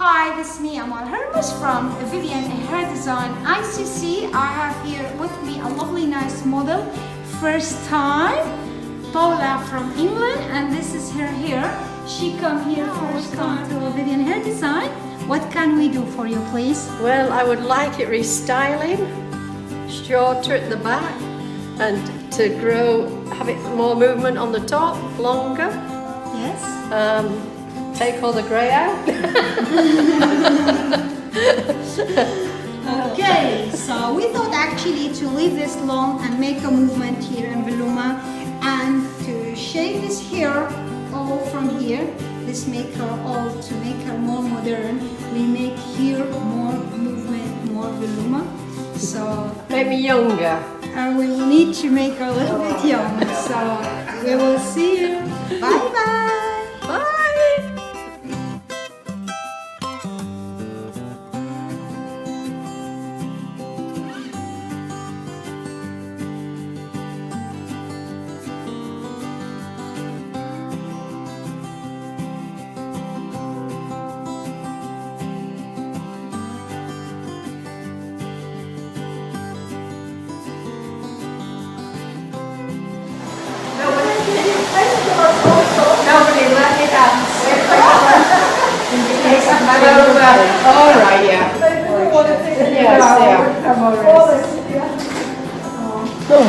Hi, this is me, Amal Hermes from Vivian Hair Design ICC. I have here with me a lovely, nice model. First time, Paula from England, and this is her here. She come here first time to Vivian Hair Design. What can we do for you, please? Well, I would like it restyling, shorter at the back, and to grow, have it more movement on the top, longer. Yes. Take all the grey out. Okay, so we thought actually to leave this long and make a movement here in Voluma and to shave this hair all from here. This make her all to make her more modern. We make here more movement, more Voluma. So Make me younger. we will need to make her a little bit young. So we will see you. Bye bye. Bye. Nobody let me dance. All right, yeah. Yes, yeah. Oh,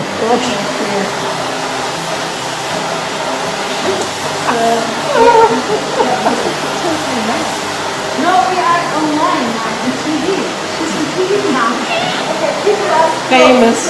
No, we are online now on TV. She's on TV now. famous.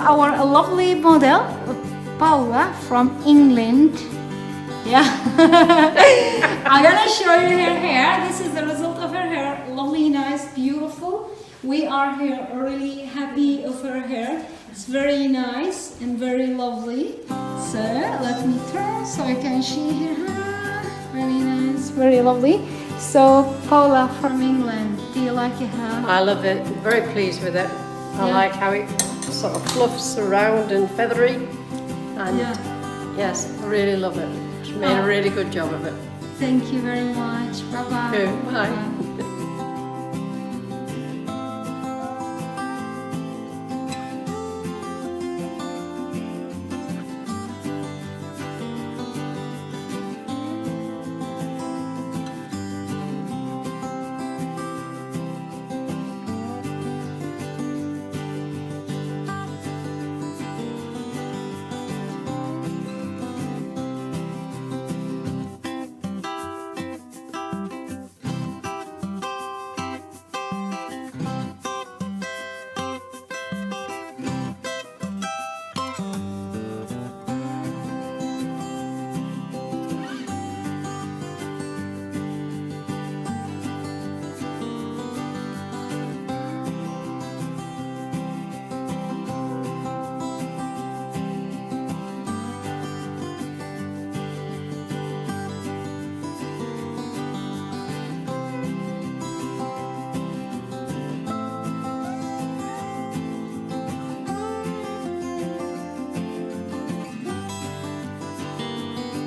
our lovely model, Paula from England. Yeah. I'm gonna show you her hair. This is the result of her hair. Lovely, nice, beautiful. We are here really happy of her hair. It's very nice and very lovely. So let me turn so I can see her hair. Very nice, very lovely. So Paula from England, do you like your hair? I love it. Very pleased with it. I Yeah. like how it sort of fluffs around and feathery. And Yeah. yes, I really love it. She made a really good job of it. Thank you very much. Bye bye. Okay, bye.